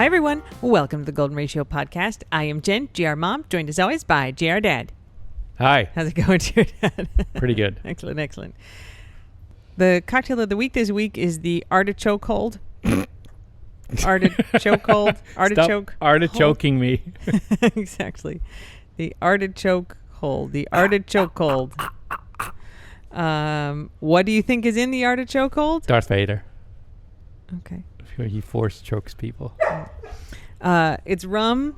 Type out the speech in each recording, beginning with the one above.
everyone. Welcome to the Golden Ratio Podcast. I am Jen, GR Mom, joined as always by GR Dad. Hi. How's it going, GR Dad? Pretty good. Excellent, excellent. The cocktail of the week this week is the artichoke hold. Artichoke hold. Artichoke. Stop artichoking me. Exactly. The artichoke hold. The artichoke hold. What do you think is in the artichoke hold? Darth Vader. Okay. He force chokes people. It's rum,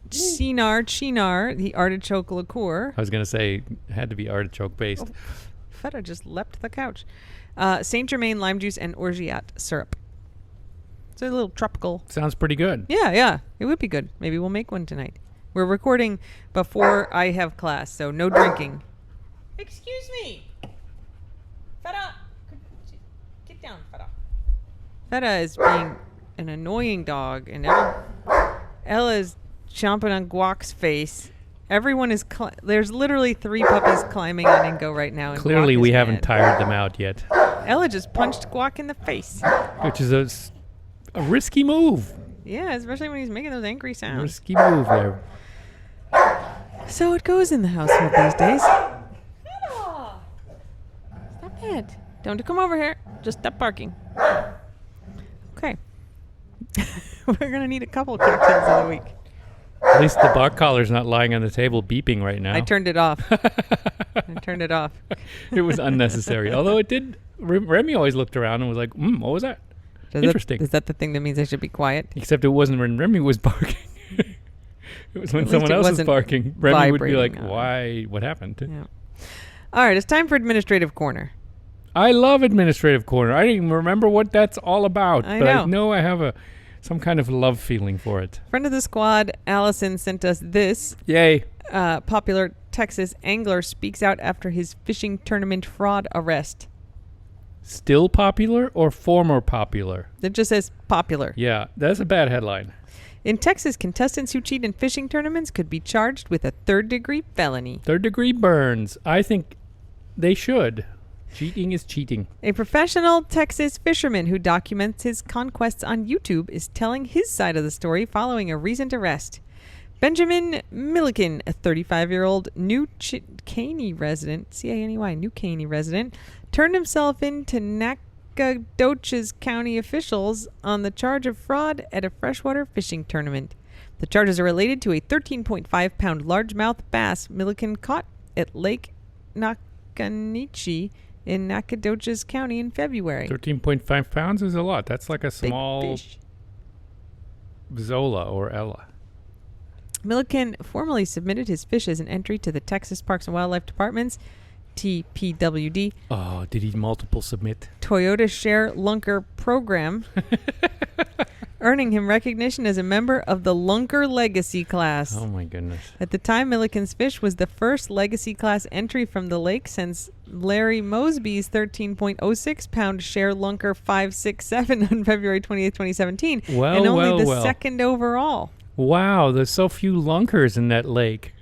Chinar, the artichoke liqueur. I was going to say it had to be artichoke based. Oh, Feta just leapt the couch. Saint Germain lime juice and orgeat syrup. It's a little tropical. Sounds pretty good. Yeah. It would be good. Maybe we'll make one tonight. We're recording before I have class, so no drinking. Excuse me. Feta. Get down, Feta. Feta is being an annoying dog, and Ella's chomping on Guac's face. Everyone is... there's literally 3 puppies climbing on Ingo right now. And Clearly, Guac we is haven't mad. tired them out yet. Ella just punched Guac in the face. Which is a risky move. Yeah, especially when he's making those angry sounds. Risky move there. So it goes in the household these days. Stop it. Don't come over here. Just stop barking. Okay. We're going to need a couple cocktails of the week. At least the bark collar's not lying on the table beeping right now. I turned it off. It was unnecessary. Although it did... Remy always looked around and was like, what was that? Interesting. Is that the thing that means I should be quiet? Except it wasn't when Remy was barking. It was when someone else was barking. Remy would be like, why? What happened? Yeah. All right, it's time for Administrative Corner. I love Administrative Corner. I don't even remember what that's all about. I but know. I know I have some kind of love feeling for it. Friend of the squad, Allison, sent us this. Yay. Popular Texas angler speaks out after his fishing tournament fraud arrest. Still popular or former popular? It just says popular. Yeah, that's a bad headline. In Texas, contestants who cheat in fishing tournaments could be charged with a third-degree felony. Third-degree burns. I think they should. Cheating is cheating. A professional Texas fisherman who documents his conquests on YouTube is telling his side of the story following a recent arrest. Benjamin Milliken, a 35-year-old New Caney resident, C-A-N-E-Y, New Caney resident, turned himself in to Nacogdoches County officials on the charge of fraud at a freshwater fishing tournament. The charges are related to a 13.5-pound largemouth bass Milliken caught at Lake Nakanichi in Nacogdoches County in February. 13.5 pounds is a lot. That's like a small fish. Zola or Ella. Milliken formally submitted his fish as an entry to the Texas Parks and Wildlife Department's TPWD. Oh, did he multiple submit? Toyota Share Lunker program, earning him recognition as a member of the Lunker Legacy class. Oh, my goodness. At the time, Milliken's fish was the first Legacy class entry from the lake since Larry Mosby's 13.06-pound Share Lunker 567 on February 28, 2017, and only the second overall. Wow, there's so few lunkers in that lake.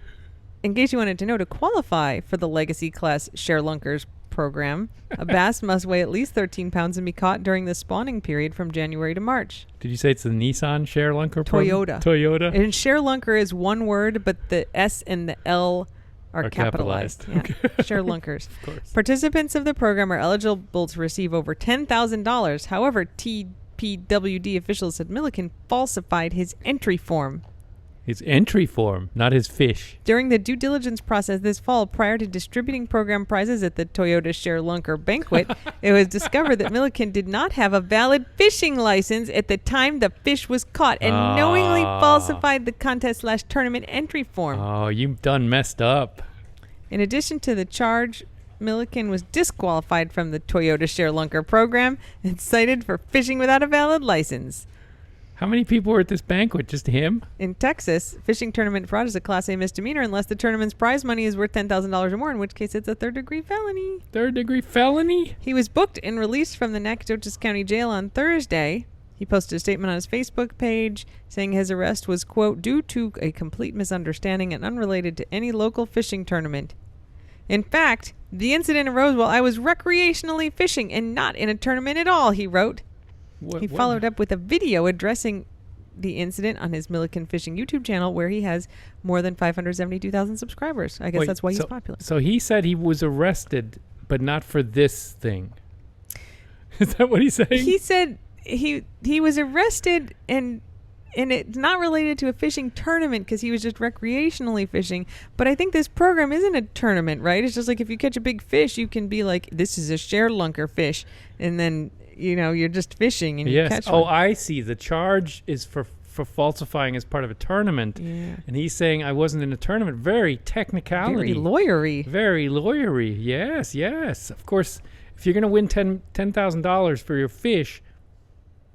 In case you wanted to know, to qualify for the Legacy Class Share Lunkers program, a bass must weigh at least 13 pounds and be caught during the spawning period from January to March. Did you say it's the Nissan Share Lunker program? Toyota. And Share Lunker is one word, but the S and the L are capitalized. Yeah. Okay. Share Lunkers. Of course. Participants of the program are eligible to receive over $10,000. However, TPWD officials said Milliken falsified his entry form. His entry form, not his fish. During the due diligence process this fall, prior to distributing program prizes at the Toyota Share Lunker banquet, it was discovered that Milliken did not have a valid fishing license at the time the fish was caught and knowingly falsified the contest/tournament entry form. Oh, you've done messed up. In addition to the charge, Milliken was disqualified from the Toyota Share Lunker program and cited for fishing without a valid license. How many people were at this banquet? Just him? In Texas, fishing tournament fraud is a Class A misdemeanor unless the tournament's prize money is worth $10,000 or more, in which case it's a third-degree felony. Third-degree felony? He was booked and released from the Nacogdoches County Jail on Thursday. He posted a statement on his Facebook page saying his arrest was, quote, due to a complete misunderstanding and unrelated to any local fishing tournament. In fact, the incident arose while I was recreationally fishing and not in a tournament at all, he wrote. He followed up with a video addressing the incident on his Milliken Fishing YouTube channel, where he has more than 572,000 subscribers. I guess that's why he's popular. So he said he was arrested, but not for this thing. Is that what he's saying? He said he was arrested and it's not related to a fishing tournament because he was just recreationally fishing. But I think this program isn't a tournament, right? It's just like if you catch a big fish, you can be like, this is a share lunker fish. And then, you're just fishing and you catch one. Oh, I see. The charge is for falsifying as part of a tournament. Yeah. And he's saying I wasn't in a tournament. Very technicality. Very lawyery. Yes. Of course, if you're going to win $10,000 for your fish,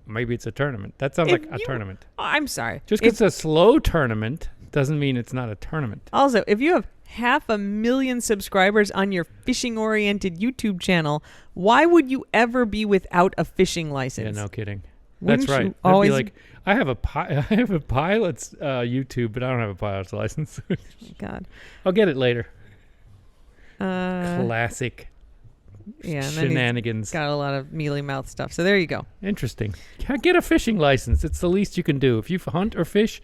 maybe it's a tournament. That sounds like a tournament. I'm sorry. Just because it's a slow tournament doesn't mean it's not a tournament. Also, if you have 500,000 subscribers on your fishing-oriented YouTube channel, why would you ever be without a fishing license? Yeah, no kidding. Wouldn't That's right. That'd be like, I have a pilot's YouTube, but I don't have a pilot's license. Oh God. I'll get it later. Classic. Yeah, and shenanigans. Got a lot of mealy mouth stuff. So there you go. Interesting. Get a fishing license. It's the least you can do. If you hunt or fish,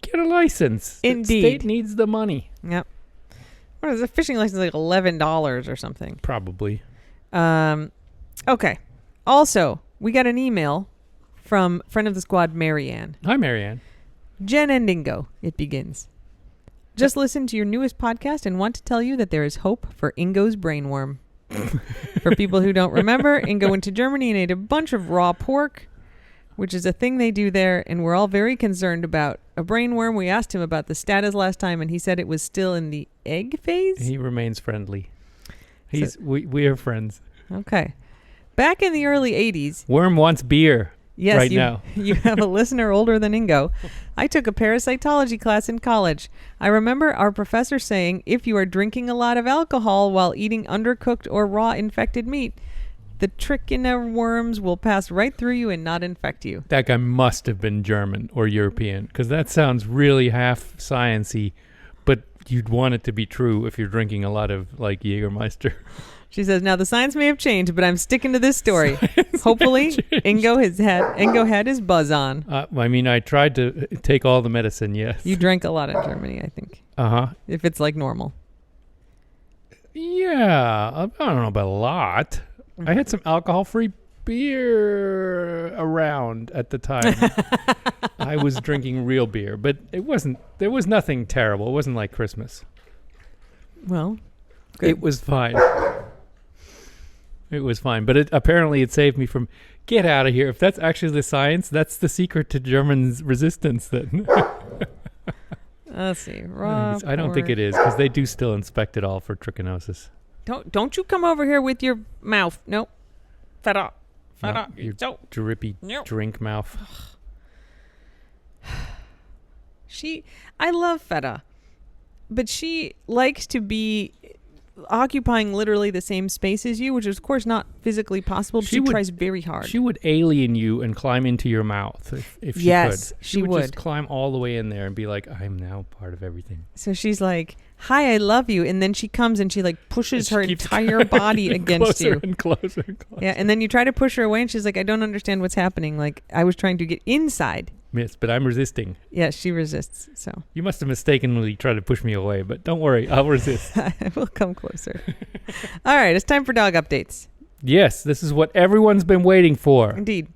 get a license. Indeed. The state needs the money. Yep. What is a fishing license, like $11 or something? Probably. Okay. Also, we got an email from friend of the squad, Marianne. Hi, Marianne. Jen and Ingo, it begins. Just listened to your newest podcast and want to tell you that there is hope for Ingo's brainworm. For people who don't remember, Ingo went to Germany and ate a bunch of raw pork, which is a thing they do there, and we're all very concerned about a brainworm. We asked him about the status last time, and he said it was still in the egg phase. He remains friendly. We are friends. Okay. Back in the early 80s... Worm wants beer. Yes, now. You have a listener older than Ingo. I took a parasitology class in college. I remember our professor saying, if you are drinking a lot of alcohol while eating undercooked or raw infected meat, the trichina worms will pass right through you and not infect you. That guy must have been German or European, because that sounds really half sciencey, but you'd want it to be true if you're drinking a lot of, like, Jägermeister. She says, now the science may have changed, but I'm sticking to this story. Hopefully, Ingo had his buzz on. I tried to take all the medicine, yes. You drank a lot in Germany, I think. Uh-huh. If it's like normal. Yeah, I don't know about a lot. Mm-hmm. I had some alcohol-free beer around at the time. I was drinking real beer, but there was nothing terrible. It wasn't like Christmas. Well, good. It was fine. It was fine, but apparently it saved me from, get out of here. If that's actually the science, that's the secret to Germans' resistance then. Let's see. I don't think it is, because they do still inspect it all for trichinosis. Don't you come over here with your mouth. Nope. Fed up. Your drippy drink mouth. I love Feta, but she likes to be occupying literally the same space as you, which is of course not physically possible, but she tries very hard. She would alien you and climb into your mouth if she could. Yes, she would just climb all the way in there and be like, I'm now part of everything. So she's like, hi, I love you, and then she comes and she like pushes her entire body against you. Closer and closer. Yeah, and then you try to push her away and she's like, I don't understand what's happening. Like, I was trying to get inside. Yes, but I'm resisting. Yeah, she resists. So you must have mistakenly tried to push me away, but don't worry, I'll resist. I will come closer. All right, it's time for dog updates. Yes, this is what everyone's been waiting for. Indeed.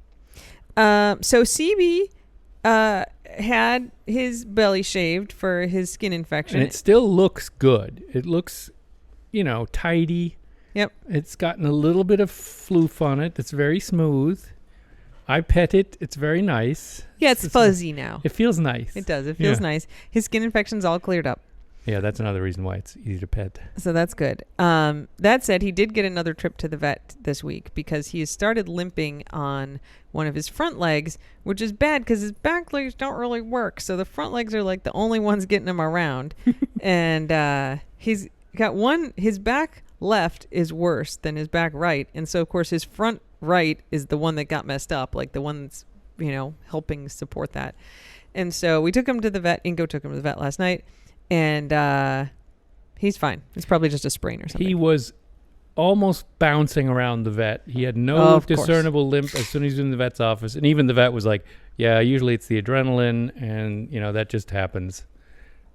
So CB had his belly shaved for his skin infection. And it still looks good. It looks, tidy. Yep. It's gotten a little bit of floof on it. It's very smooth. I pet it. It's very nice. Yeah, it's fuzzy now. It feels nice. It does. It feels nice. His skin infection's all cleared up. Yeah, that's another reason why it's easy to pet. So that's good. That said, he did get another trip to the vet this week because he has started limping on one of his front legs, which is bad because his back legs don't really work. So the front legs are like the only ones getting him around. And he's got his back left is worse than his back right. And so, of course, his front right is the one that got messed up, like the one that's, helping support that. And so we took him to the vet. Ingo took him to the vet last night. And he's fine. It's probably just a sprain or something. He was almost bouncing around the vet. He had no discernible limp as soon as he was in the vet's office. And even the vet was like, Yeah, usually it's the adrenaline, and that just happens.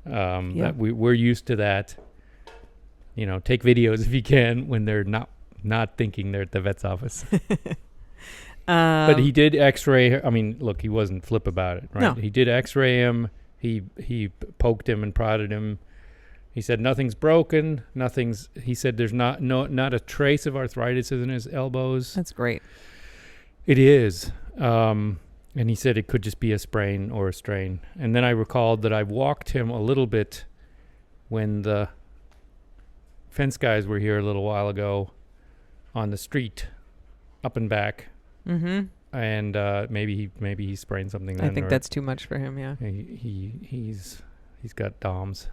That we're used to that. Take videos if you can when they're not thinking they're at the vet's office. But he did X-ray. I mean, look, he wasn't flip about it, right? No. He did X-ray him. He poked him and prodded him. He said nothing's broken. He said there's not a trace of arthritis in his elbows. That's great. It is. And he said it could just be a sprain or a strain. And then I recalled that I walked him a little bit when the fence guys were here a little while ago on the street, up and back. Mm-hmm. And maybe he sprained something then. I think that's too much for him, yeah. He's got DOMS.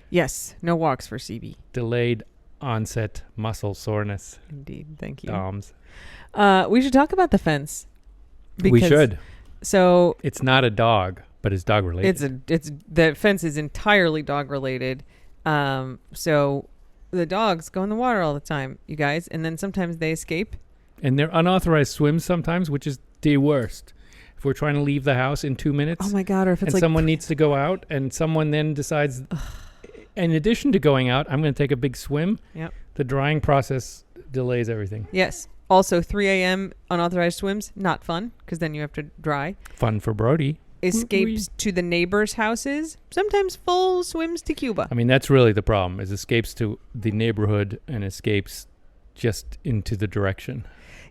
Yes, no walks for CB. Delayed onset muscle soreness. Indeed, thank you. DOMS. We should talk about the fence. We should. So it's not a dog, but it's dog related. It's the fence is entirely dog related. So the dogs go in the water all the time, you guys, and then sometimes they escape. And they're unauthorized swims sometimes, which is the worst. If we're trying to leave the house in 2 minutes, oh my God! Or if it's and someone needs to go out, and someone then decides, in addition to going out, I'm going to take a big swim. Yep. The drying process delays everything. Yes. Also, 3 a.m. unauthorized swims, not fun, because then you have to dry. Fun for Brody. Escapes to the neighbors' houses, sometimes full swims to Cuba. I mean, that's really the problem, is escapes to the neighborhood and escapes just into the direction.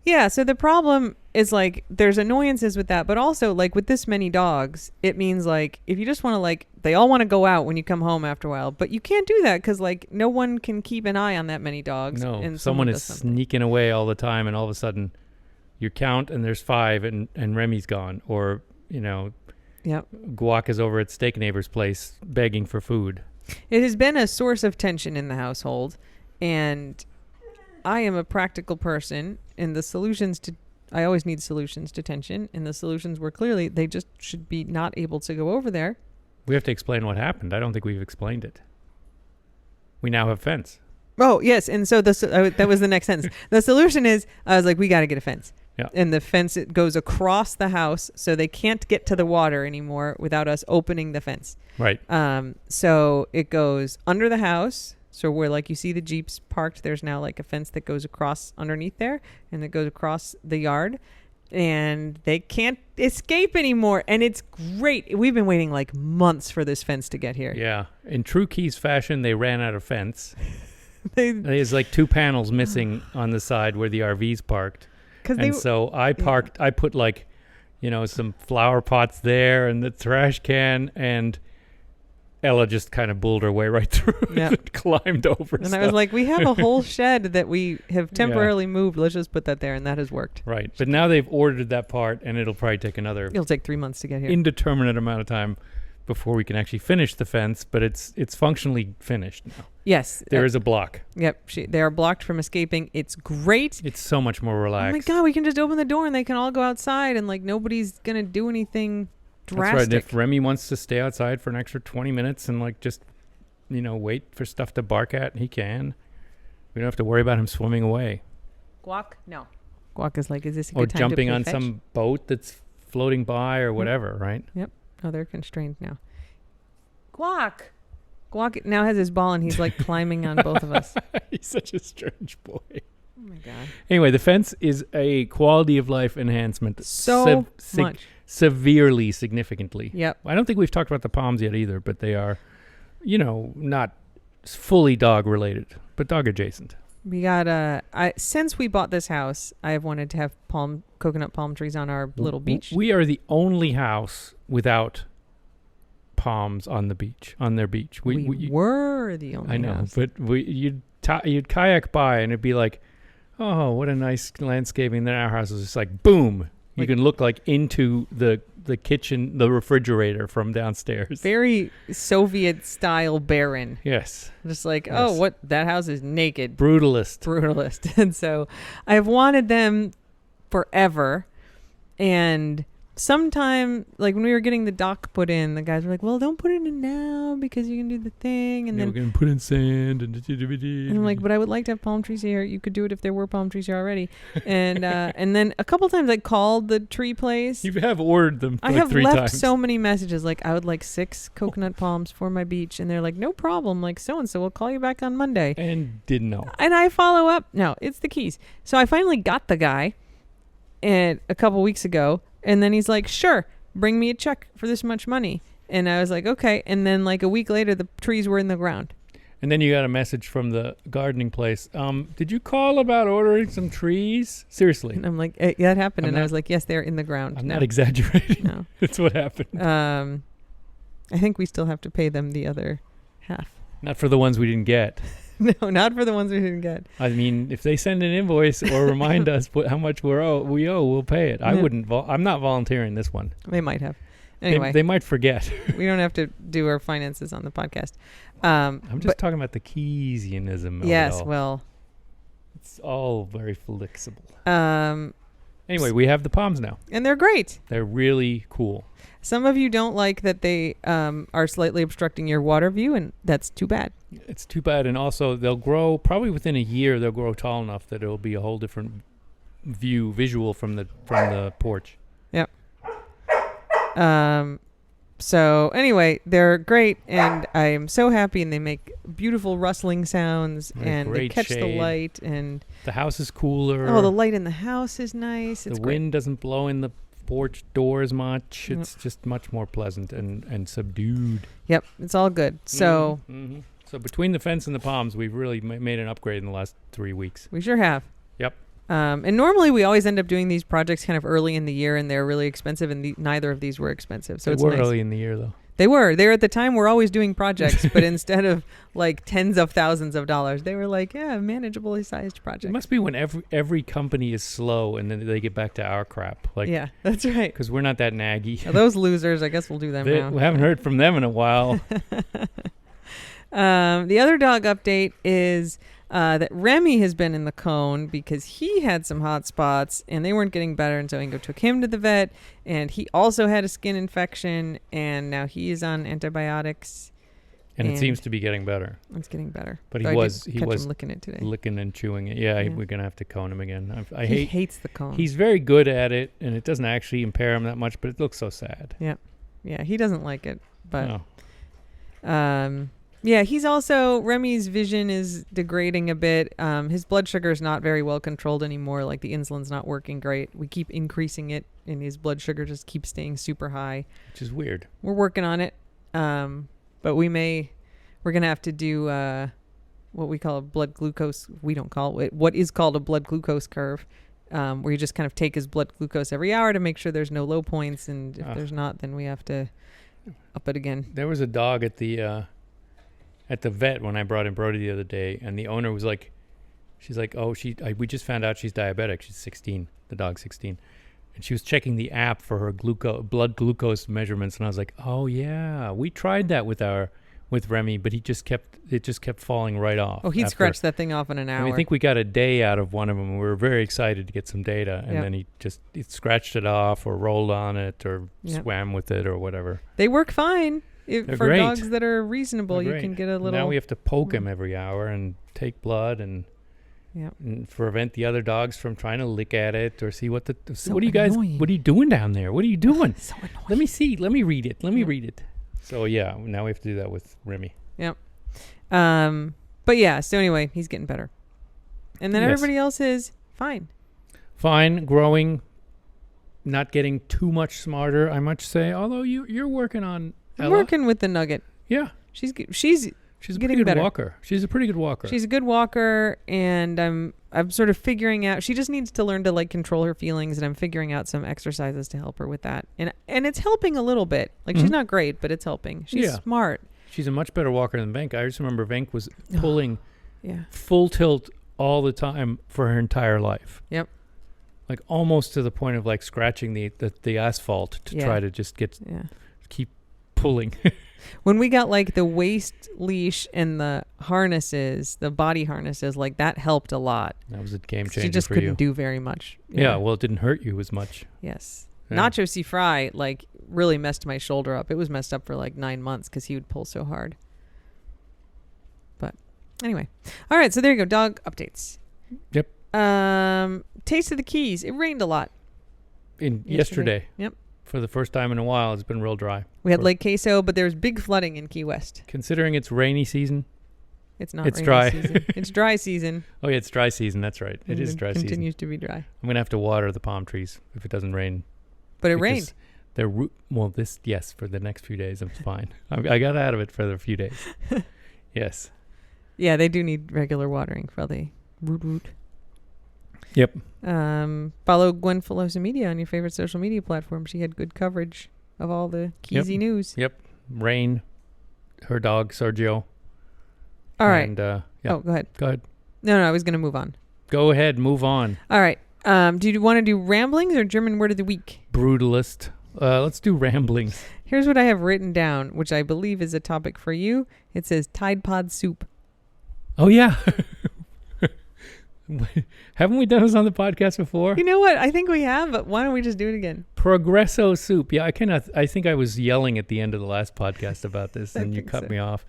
Yeah, so the problem is, like, there's annoyances with that, but also, like, with this many dogs, it means, like, if you just want to, like, they all want to go out when you come home after a while, but you can't do that because, like, no one can keep an eye on that many dogs. No, and someone is sneaking away all the time, and all of a sudden you count and there's 5 and Remy's gone. Or, Yep. Guac is over at Steak Neighbor's place begging for food. It has been a source of tension in the household, and I am a practical person, and I always need solutions to tension, and the solutions were clearly they just should be not able to go over there. We have to explain what happened. I don't think we've explained it. We now have fence. Oh, yes, and so that was the next sentence. The solution is, I was like, we got to get a fence. Yeah. And the fence, it goes across the house, so they can't get to the water anymore without us opening the fence. Right. So it goes under the house. So where, like, you see the Jeeps parked, there's now, like, a fence that goes across underneath there, and it goes across the yard, and they can't escape anymore. And it's great. We've been waiting, like, months for this fence to get here. Yeah. In true Keys fashion, they ran out of fence. There's, like, 2 panels missing on the side where the RV's parked. So I put, like, some flower pots there and the trash can, and Ella just kind of bulled her way right through and climbed over. And I was like, we have a whole shed that we have temporarily moved. Let's just put that there, and that has worked. Right. But now they've ordered that part, and it'll probably take It'll take 3 months to get here. Indeterminate amount of time before we can actually finish the fence, but it's functionally finished now. Yes. There is a block. Yep. They are blocked from escaping. It's great. It's so much more relaxed. Oh, my God. We can just open the door, and they can all go outside, and, like, nobody's going to do anything drastic. That's right. If Remy wants to stay outside for an extra 20 minutes and, like, just, wait for stuff to bark at, he can. We don't have to worry about him swimming away. Guac? No. Guac is like, is this a good time to jumping play on fetch? some boat that's floating by or whatever, right? Yep. Oh, they're constrained now. Guac now has his ball, and he's, like, climbing on both of us. He's such a strange boy. Oh, my God. Anyway, the fence is a quality of life enhancement. So much. Severely, significantly. Yep. I don't think we've talked about the Palms yet either, but they are, not fully dog related, but dog adjacent. We got since we bought this house, I have wanted to have coconut palm trees on our little beach. We are the only house without palms on their beach. We were the only. I know, house. but you'd kayak by, and it'd be like, oh, what a nice landscaping. Then our house is just like, boom. You can look, like, into the kitchen, the refrigerator from downstairs. Very Soviet style barren. Yes. Just like, yes. That house is naked. Brutalist. And so I've wanted them forever. And sometime, like when we were getting the dock put in, the guys were like, well, don't put it in now because you can do the thing. And we're then going to put in sand. And I'm like, but I would like to have palm trees here. You could do it if there were palm trees here already. And and then a couple times I called the tree place. You have ordered them I like have 3 left times. so many messages like, I would like 6 coconut palms for my beach. And they're like, no problem. Like, so-and-so will call you back on Monday. And didn't know. And I follow up. No, it's the keys. So I finally got the guy a couple weeks ago. And then he's like, sure, bring me a check for this much money. And I was like, okay. And then like a week later, the trees were in the ground. And then you got a message from the gardening place. Did you call about ordering some trees? Seriously. And I'm like, yeah, that happened. And I was like, yes, they're in the ground. I'm not exaggerating. No. That's what happened. I think we still have to pay them the other half. Not for the ones we didn't get. No, not for the ones we didn't get. I mean, if they send an invoice or remind us how much we owe, we'll pay it. I wouldn't. I'm not volunteering this one. They might have. Anyway, they might forget. We don't have to do our finances on the podcast. I'm just talking about the Keynesianism. Yes, well, it's all very flexible. Anyway, we have the palms now, and they're great. They're really cool. Some of you don't like that they are slightly obstructing your water view, and that's too bad. It's too bad, and also they'll grow probably within a year. They'll grow tall enough that it'll be a whole different visual from the porch. Yep. So anyway, they're great, and I am so happy, and they make beautiful rustling sounds, and they catch the light, and the house is cooler. Oh, the light in the house is nice. It's the great. wind doesn't blow in the porch door as much. It's just much more pleasant and subdued. Yep, it's all good. So, So between the fence and the palms, we've really made an upgrade in the last 3 weeks. We sure have. Yep. And normally we always end up doing these projects kind of early in the year, and they're really expensive, and neither of these were expensive. So they it's were nice. early in the year, though. They were. At the time, we're always doing projects, but instead of like tens of thousands of dollars, they were like, manageably sized projects. It must be when every company is slow, and then they get back to our crap. Like, yeah, that's right. Because we're not that naggy. Those losers, I guess we'll do them now. We haven't heard from them in a while. The other dog update is that Remy has been in the cone because he had some hot spots and they weren't getting better, and so Ingo took him to the vet, and he also had a skin infection, and now he is on antibiotics. And it seems to be getting better. It's getting better. But so he was him licking it today. Licking and chewing it. Yeah. We're going to have to cone him again. He hates the cone. He's very good at it, and it doesn't actually impair him that much, but it looks so sad. Yeah. Yeah, he doesn't like it. But yeah, he's also, Remy's vision is degrading a bit. His blood sugar is not very well controlled anymore. Like the insulin's not working great. We keep increasing it, and his blood sugar just keeps staying super high. Which is weird. We're working on it. But we're going to have to do what we call a blood glucose. We don't call it, what is called a blood glucose curve, where you just kind of take his blood glucose every hour to make sure there's no low points. And if there's not, then we have to up it again. There was a dog at the vet when I brought in Brody the other day, and the owner was like, she's like, we just found out she's diabetic. She's 16, the dog's 16. And she was checking the app for her blood glucose measurements. And I was like, oh yeah, we tried that with Remy, but it just kept falling right off. Oh, he'd scratch that thing off in an hour. I think we got a day out of one of them. We were very excited to get some data. And then he scratched it off or rolled on it or swam with it or whatever. They work fine. For great. Dogs that are reasonable, you can get a little... Now we have to poke him every hour and take blood and prevent the other dogs from trying to lick at it or see what are you guys, what are you doing down there? What are you doing? So annoying. Let me see. Let me read it. Read it. So yeah, now we have to do that with Remy. Yep. But yeah, so anyway, he's getting better. And then everybody else is fine. Fine, growing, not getting too much smarter, I must say. Although you're working on Ella. I'm working with the Nugget. Yeah. She's a pretty good walker. She's a pretty good walker. She's a good walker, and I'm sort of figuring out. She just needs to learn to like control her feelings, and I'm figuring out some exercises to help her with that. And it's helping a little bit. Like she's not great, but it's helping. She's smart. She's a much better walker than Venk. I just remember Venk was pulling full tilt all the time for her entire life. Yep. Like almost to the point of like scratching the asphalt to try to just keep pulling. When we got like the waist leash and the harnesses, the body harnesses, like that helped a lot. That was a game changer for you. She just couldn't do very much. Yeah, well, it didn't hurt you as much. Yes. Yeah. Nacho C. Fry, like, really messed my shoulder up. It was messed up for like 9 months because he would pull so hard. But anyway. All right, so there you go. Dog updates. Yep. Taste of the Keys. It rained a lot. Yesterday. Yep. For the first time in a while, it's been real dry. We had Lake Queso, but there was big flooding in Key West. Considering it's rainy season. It's not It's rainy dry. season. It's dry season. Oh, yeah, it's dry season. That's right. It is dry season. Continues to be dry. I'm going to have to water the palm trees if it doesn't rain. But it rained. They're for the next few days, it's fine. I got out of it for a few days. Yes. Yeah, they do need regular watering for the root. Yep. Follow Gwen Filosa Media on your favorite social media platform. She had good coverage of all the Keysy news. Yep. Rain, her dog, Sergio. All right. And, Oh, go ahead. Go ahead. No, I was going to move on. Go ahead. Move on. All right. Do you want to do ramblings or German word of the week? Brutalist. Let's do ramblings. Here's what I have written down, which I believe is a topic for you. It says Tide Pod soup. Oh, yeah. Haven't we done this on the podcast before? You know what? I think we have, but why don't we just do it again? Progresso soup. Yeah, I think I was yelling at the end of the last podcast about this, and you cut me off.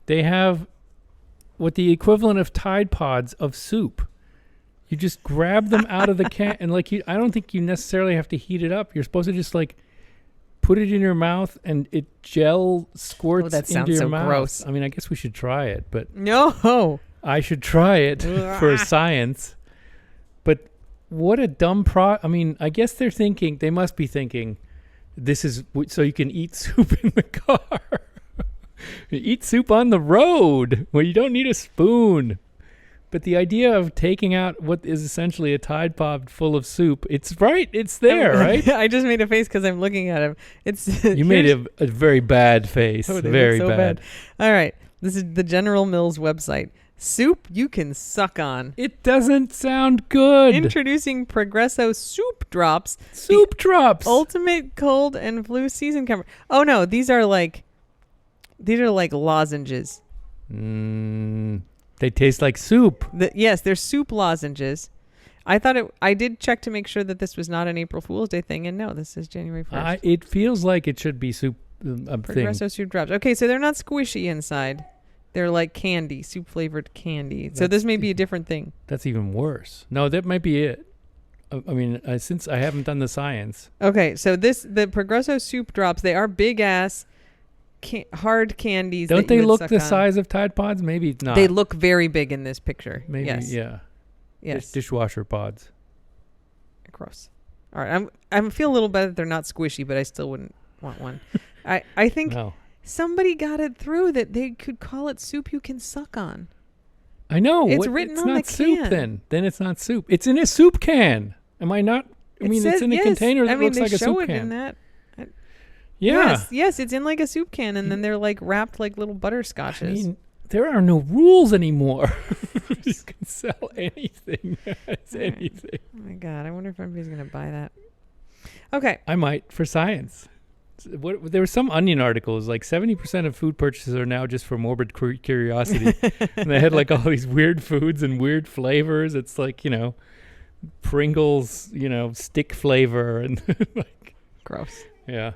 They have what the equivalent of Tide Pods of soup. You just grab them out of the can, and I don't think you necessarily have to heat it up. You're supposed to just put it in your mouth, and it squirts into your mouth. Gross. I mean, I guess we should try it, but no, I should try it for science. But what a dumb I mean, I guess they must be thinking, this is so you can eat soup in the car. Eat soup on the road where you don't need a spoon. But the idea of taking out what is essentially a Tide Pod full of soup, it's there, right? I just made a face because I'm looking at him. You made a very bad face. Oh, very so bad. All right. This is the General Mills website. Soup you can suck on. It doesn't sound good. Introducing Progresso Soup Drops. Soup Drops. Ultimate cold and flu season cover. Oh, no. These are like lozenges. They taste like soup. Yes, they're soup lozenges. I did check to make sure that this was not an April Fool's Day thing, and no, this is January 1st. It feels like it should be soup Progresso Soup Drops. Okay, so they're not squishy inside. They're like candy, soup-flavored candy. So this may be a different thing. That's even worse. No, that might be it. I mean, since I haven't done the science. Okay, so the Progresso Soup Drops, they are big-ass hard candies. Don't they look the size of Tide Pods? Maybe not. They look very big in this picture. Maybe, yes. Yeah. Yes. Dishwasher pods. Gross. All right, I feel a little bad that they're not squishy, but I still wouldn't want one. I think somebody got it through that they could call it soup you can suck on. I know. It's written on the can. It's not soup then it's not soup. It's in a soup can. Am I not? It's in a container that looks like a soup can. They show it in that. Yeah. Yes, it's in like a soup can, and then they're like wrapped like little butterscotches. I mean, there are no rules anymore. You can sell anything as anything. Oh my God, I wonder if anybody's going to buy that. Okay. I might for science. There was some Onion articles, like 70% of food purchases are now just for morbid curiosity. And they had like all these weird foods and weird flavors. It's like, Pringles, stick flavor and like gross. Yeah.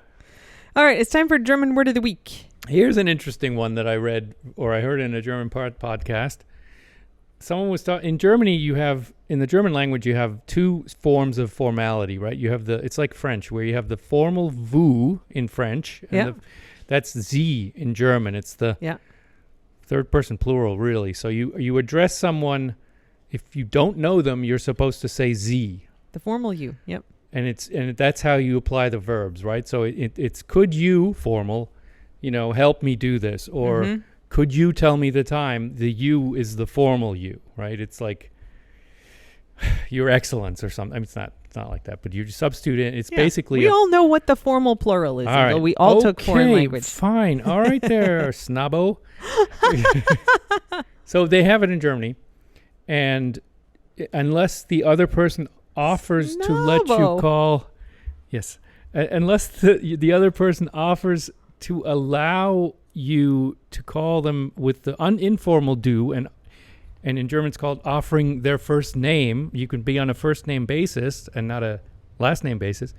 All right, it's time for German Word of the Week. Here's an interesting one that I read or I heard in a German podcast. Someone was talking in Germany. In the German language, you have two forms of formality, right? You have it's like French, where you have the formal vous in French, and that's Sie in German. It's the third person plural, really. So you address someone if you don't know them, you're supposed to say Sie. The formal you. Yep. And that's how you apply the verbs, right? So it's could you formal, help me do this, or could you tell me the time? The you is the formal you, right? It's like your excellence or something. I mean, it's not like that, but you substitute it. It's basically we all know what the formal plural is. All right. We all took foreign language. Fine. All right there, snobbo. So they have it in Germany, and unless the other person offers to let you call, unless the other person offers to allow you to call them with the informal du, and in German it's called offering their first name. You can be on a first name basis and not a last name basis.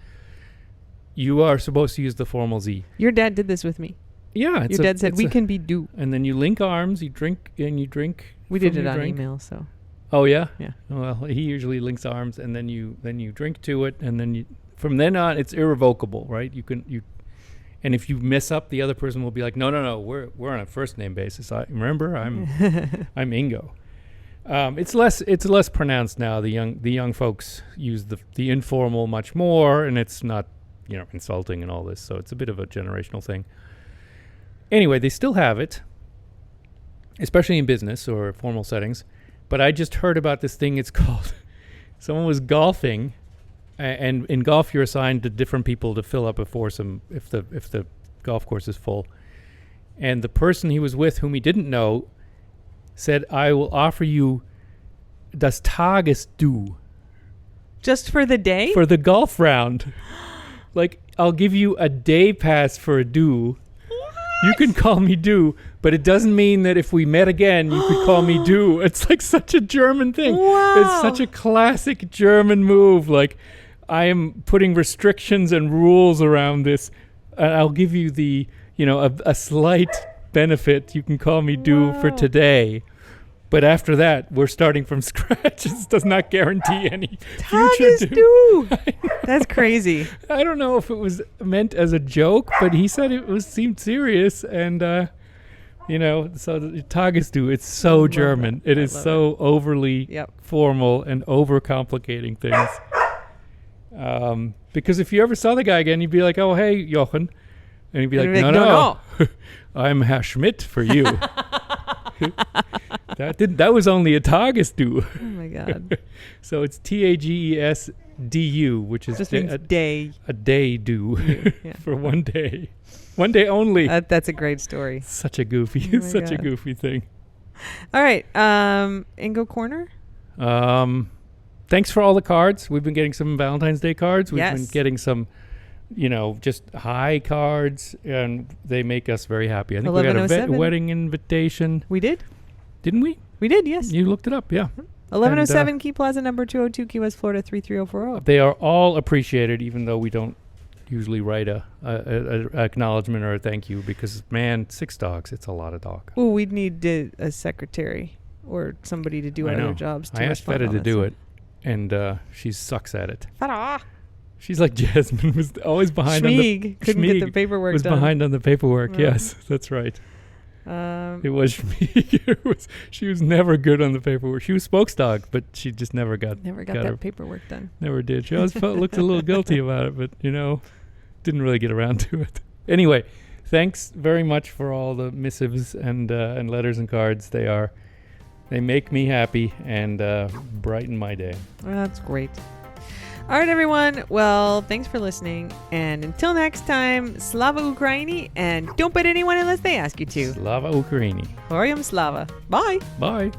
you are supposed to use the formal Z. Your dad did this with me. Yeah. Your dad said, we can be do. And then you link arms, you drink, and you drink. We did it on email, so. Oh, yeah? Yeah. Well, he usually links arms, and then you drink to it, and then from then on, it's irrevocable, right? And if you mess up, the other person will be like, no, we're on a first name basis. Remember, I'm Ingo. It's less pronounced now. The young folks use the informal much more, and it's not insulting and all this. So it's a bit of a generational thing. Anyway, they still have it, especially in business or formal settings. But I just heard about this thing. It's called someone was golfing. And in golf, you're assigned to different people to fill up a foursome if the golf course is full. And the person he was with, whom he didn't know, said, "I will offer you das Tagesdu." Just for the day? For the golf round. Like, I'll give you a day pass for a do. You can call me do, but it doesn't mean that if we met again, you could call me do. It's like such a German thing. Wow. It's such a classic German move. Like, I am putting restrictions and rules around this. I'll give you a slight benefit. You can call me do for today. But after that, we're starting from scratch. This does not guarantee any future do. That's crazy. I don't know if it was meant as a joke, but he said seemed serious. And, so the Tagesdu, it's so German. It is so overly formal and overcomplicating things. Because if you ever saw the guy again, you'd be like, "Oh, hey, Jochen." And he'd be like, no. I'm Herr Schmidt for you. That was only a Tagesdu. Oh, my God. So it's TAGESDU, which is just means day. A day do for 1 day. 1 day only. That's a great story. Such a goofy, a goofy thing. All right. Ingo Corner? Thanks for all the cards. We've been getting some Valentine's Day cards. We've been getting some, just hi cards, and they make us very happy. I think we got a wedding invitation. We did? Didn't we? We did, yes. You looked it up, yeah. 1107 Key Plaza, number 202, Key West, Florida, 33040. They are all appreciated, even though we don't usually write a acknowledgement or a thank you, because, man, 6 dogs, it's a lot of dog. Oh, we'd need a secretary or somebody to do other jobs. I asked Feta to do it, and she sucks at it. Feta! She's like Jasmine, was always behind Schmieg couldn't get the paperwork was done. Behind on the paperwork, yes, that's right. It was Schmieg. She was never good on the paperwork. She was spokes dog, but she just never got that paperwork done. Never did. She always looked a little guilty about it, but, didn't really get around to it. Anyway, thanks very much for all the missives and letters and cards. They make me happy and brighten my day. That's great. All right, everyone. Well, thanks for listening. And until next time, Slava Ukraini, and don't bet anyone unless they ask you to. Slava Ukraini. Horium Slava. Bye. Bye.